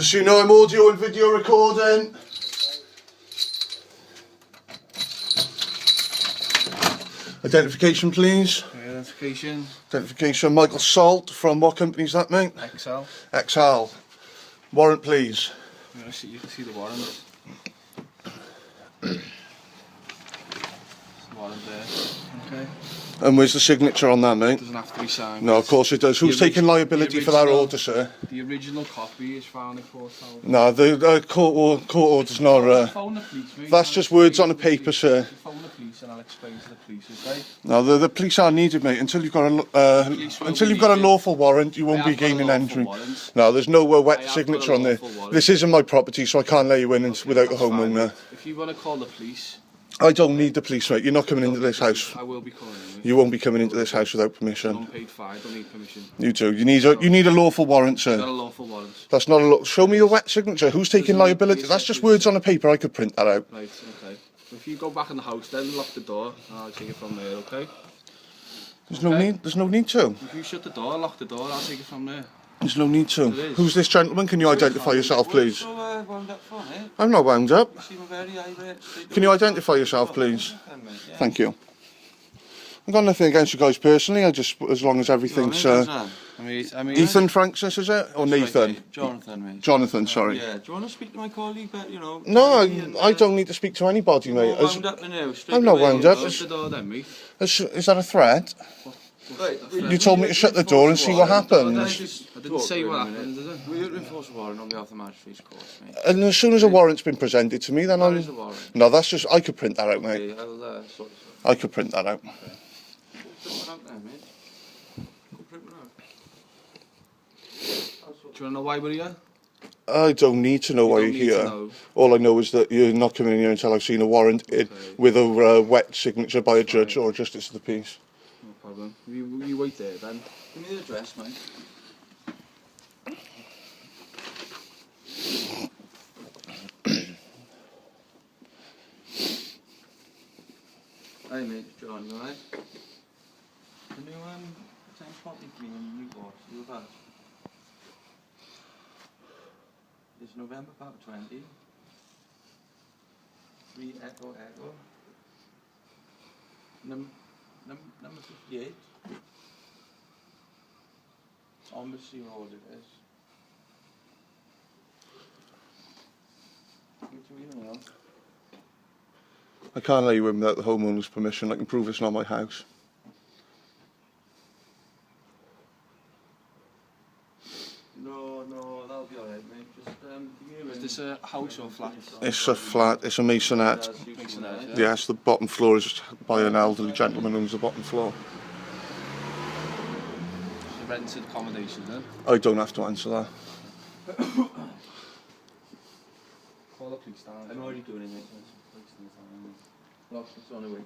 Casino, I'm audio and video recording. Identification, please. Identification. Identification. Michael Salt. From what company is that, mate? XL. XL. Warrant, please. You can see the warrant. Warrant there. Okay. And where's the signature on that, mate? It doesn't have to be signed. No, of course it does. Who's taking liability for that order, sir? The original copy is found in court. No, the court order's not. Phone the police, mate. That's just words on a paper, sir. Phone the police and I'll explain to the police, okay? No, the police are needed, mate. Until you've got a lawful warrant, you won't be gaining entry. No, there's no wet signature on there. This isn't my property, so I can't let you in without a homeowner. If you want to call the police, I don't need the police, mate. You're not coming into this house. I will be calling you. You won't be coming into this house without permission. Unpaid fine, don't need permission. You do. You need a lawful warrant, sir. Not a lawful warrant. That's not a show me the wet signature. Who's taking liability? That's just words on a paper. I could print that out. Right, okay. If you go back in the house, then lock the door, and I'll take it from there, okay? There's no need. There's no need to. If you shut the door, lock the door, I'll take it from there. There's no need to. Who's this gentleman? Can you identify yourself, please? Wound up for, eh? I'm not wound up. You seem very irate. Can you identify yourself, please? Thank you. I've got nothing against you guys personally. I just, as long as everything's. Ethan Francis, is it, or Nathan? Jonathan, mate. Jonathan, sorry. Yeah. Do you want to speak to my colleague? But No, I don't need to speak to anybody, mate. Wound up now. I'm not wound up. Shut the door then, mate. Is that a threat? Right, You told me to shut the door and see what happens. I didn't say what happened, did I? We enforce a warrant on behalf of the magistrate's court, mate. And as soon as a warrant's been presented to me, then There is a warrant. No, that's just. I could print that out, mate. Okay, I'll sort this I could print that out. out. Print one out there, mate. Go print one out. Do you want to know why we're here? I don't need to know why you're here. All I know is that you're not coming in here until I've seen a warrant with a wet signature by a judge or a justice of the peace. No problem. You wait there then. Give me the address, mate. Hey mate, it's John, you alright? Can you send property cleaning report to your badge? It's November Papa 20. 3 Echo Echo. Number 58. Embassy Road it is. What do you know? I can't let you in without the homeowner's permission. I can prove it's not my house. No, that'll be alright, mate. Just, Is this a house or flat? It's a flat. It's a masonette. Masonette, Yes, the bottom floor is by an elderly gentleman who owns the bottom floor. It's a rented accommodation then? I don't have to answer that. Call the police down. I'm already doing it, mate. Lock it's on the way.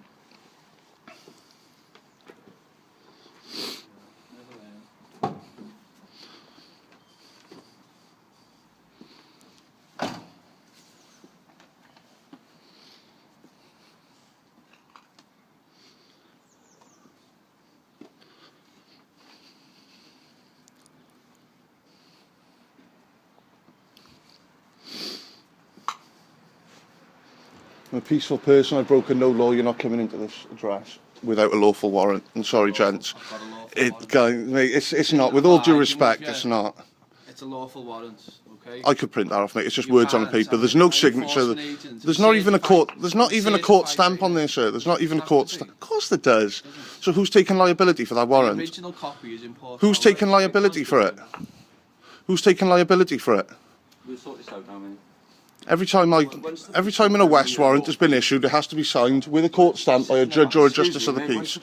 I'm a peaceful person. I've broken no law. You're not coming into this address without a lawful warrant. I'm sorry, gents. Mate, it's not. With all due respect, it's not. It's a lawful warrant, okay? I could print that off, mate. It's just words on a paper. There's no signature. There's not even a court. There's not even a court stamp on there, sir. There's not even a court stamp. Of course there does. So who's taking liability for that warrant? The original copy is important. Who's taking liability for it? Who's taking liability for it? We'll sort this out now, mate. Every time in a West warrant has been issued, it has to be signed with a court stamp by a judge or a justice of the peace.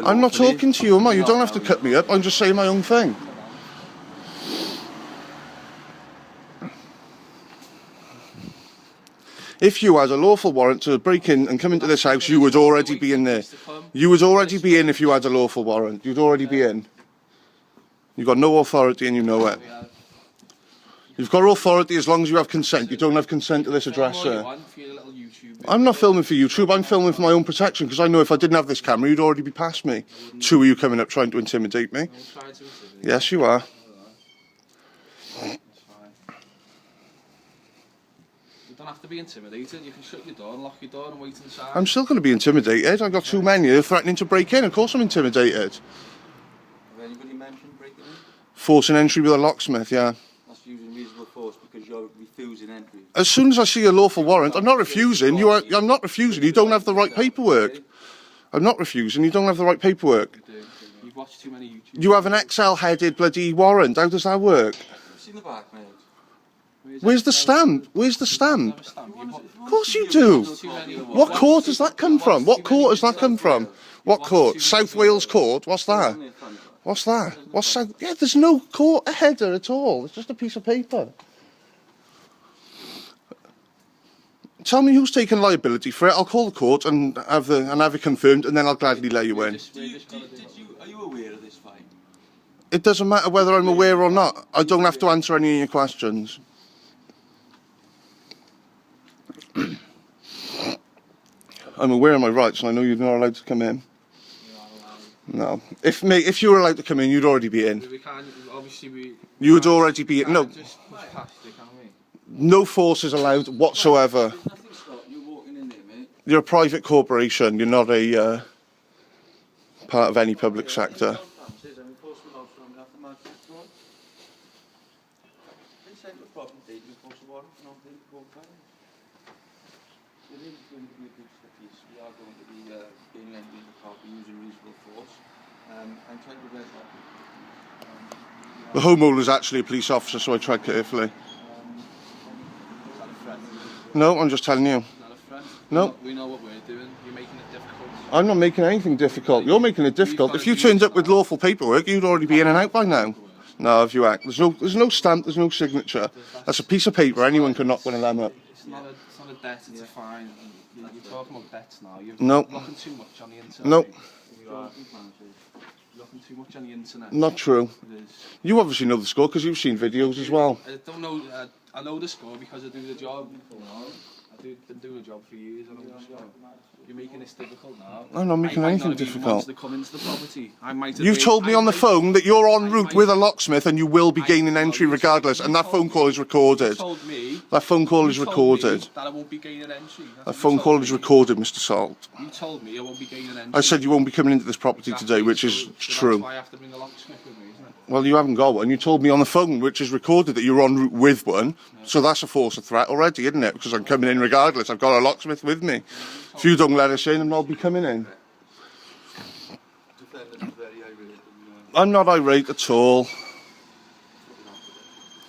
I'm not talking to you, am I? You don't have to cut me up. I'm just saying my own thing. If you had a lawful warrant to break in and come into this house, you would already be in there. You would already be in if you had a lawful warrant. You'd already be in. You've got no authority and you know it. You've got authority as long as you have consent. You don't have consent to this address, sir. I'm not filming for YouTube. I'm filming for my own protection because I know if I didn't have this camera, you'd already be past me. Two of you coming up trying to intimidate me. Yes, you are. to be intimidated. You can shut your door and lock your door and wait inside. I'm still going to be intimidated. I've got 2 men here threatening to break in. Of course I'm intimidated. Have anybody mentioned breaking in? Forcing entry with a locksmith, yeah. That's using reasonable force because you're refusing entry. As soon as I see a lawful warrant, I'm not refusing. I'm not refusing. You don't have the right paperwork. I'm not refusing. You don't have the right paperwork. You've watched too many YouTube. You have an XL-headed bloody warrant. How does that work? I've seen the back, mate. Where's the stamp? Where's the stamp? Of course you do. What What court does that come from? What court has that come from? What court? South Wales Court? What's that? What's that? What's South? Yeah, there's no court header at all. It's just a piece of paper. Tell me who's taking liability for it. I'll call the court and have it confirmed, and then I'll gladly let you in. Are you aware of this fight? It doesn't matter whether I'm aware or not. I don't have to answer any of your questions. I'm aware of my rights, and I know you're not allowed to come in. No. If you were allowed to come in, you'd already be in. We can't, obviously You would already be in. No. Just push past it, can we? No force is allowed whatsoever. There's nothing stopping you walking in there, mate. You're a private corporation. You're not a part of any public sector. The homeowner's actually a police officer, so I tread carefully. No, I'm just telling you. Not a friend. No. We know what we're doing. You're making it difficult. I'm not making anything difficult. You're making it difficult. If you turned up with lawful paperwork, you'd already be in and out by now. No, if you act. There's no stamp, there's no signature. That's a piece of paper. Anyone can knock one of them up. It's not a debt, it's a fine. You're talking about debts now. You're No. looking too much on the internet. No. You're looking too much on the internet. Not true. It is. You obviously know the score because you've seen videos as well. I don't know. I know the score because I do the job. Been doing a job for years. I know the score. You're making this difficult now. I'm not making anything difficult. To come into the property. I might have You've been- told me I on the might- phone that you're en route with a locksmith and you will be gaining entry regardless, and that phone call is You recorded. told me. That phone call is you told me recorded. That I won't be gaining entry. That's That what phone you call told is me. recorded, Mr. Salt. You told me I won't be gaining entry. I said you won't be coming into this property today, which is So true. That's why I have to bring a locksmith with me, isn't it? Well, you haven't got one. You told me on the phone, which is recorded, that you're en route with one. So that's a force of threat already, isn't it? Because I'm coming in regardless. I've got a locksmith with me. If you don't let us in, then I'll be coming in. I'm not irate at all.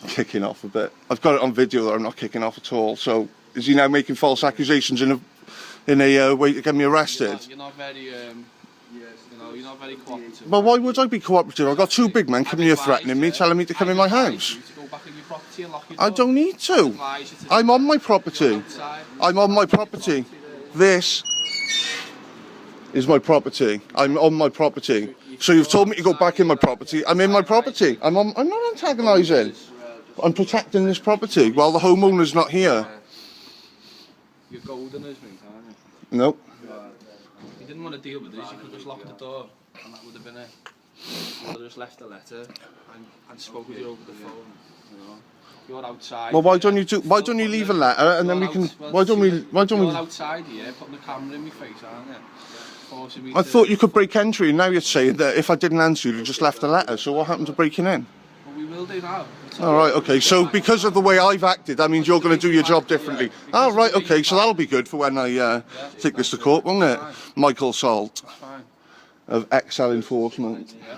Kicking off a bit. I've got it on video that I'm not kicking off at all. So is he now making false accusations in a way to get me arrested? You're not very, you're not very cooperative. Well, why would I be cooperative? I've got 2 big men coming here threatening me, telling me to come in my house. To go back in your property and lock your I door. don't need to. I'm on my property. I'm on my property. This is my property. I'm on my property. So you've told me to go back in my property. I'm in my property. I'm not antagonising. I'm protecting this property while the homeowner's not here. You're golden as me, aren't you? Nope. If you didn't want to deal with this, you could just lock the door, and that would have been it. You would have just left a letter and spoke with you over the phone. You know, you're outside. Well, why don't you leave a letter and then we can? Why don't we? You're outside here, putting the camera in my face, aren't you? Forcing me I to- thought you could break entry, and now you're saying that if I didn't answer you, you just left a letter. So what happened to breaking in? Well, we will do now. All right, okay. So because of the way I've acted, that means you're going to do your job differently. All right, okay. So that'll be good for when I take this to court, won't it? Michael Salt That's fine. of XL Enforcement. Yeah.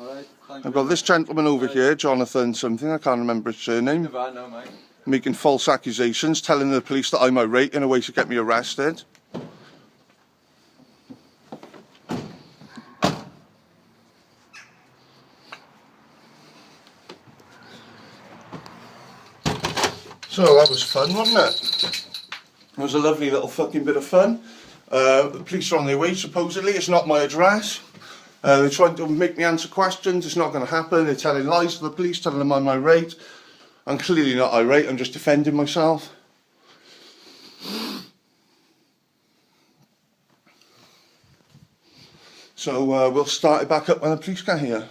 Alright, thank I've got this gentleman over here, Jonathan something, I can't remember his surname, No, mate. making false accusations, telling the police that I'm irate in a way to get me arrested. So that was fun, wasn't it? It was a lovely little fucking bit of fun. The police are on their way, supposedly. It's not my address. They're trying to make me answer questions. It's not going to happen. They're telling lies to the police, telling them I'm irate. I'm clearly not irate. I'm just defending myself. So we'll start it back up when the police get here.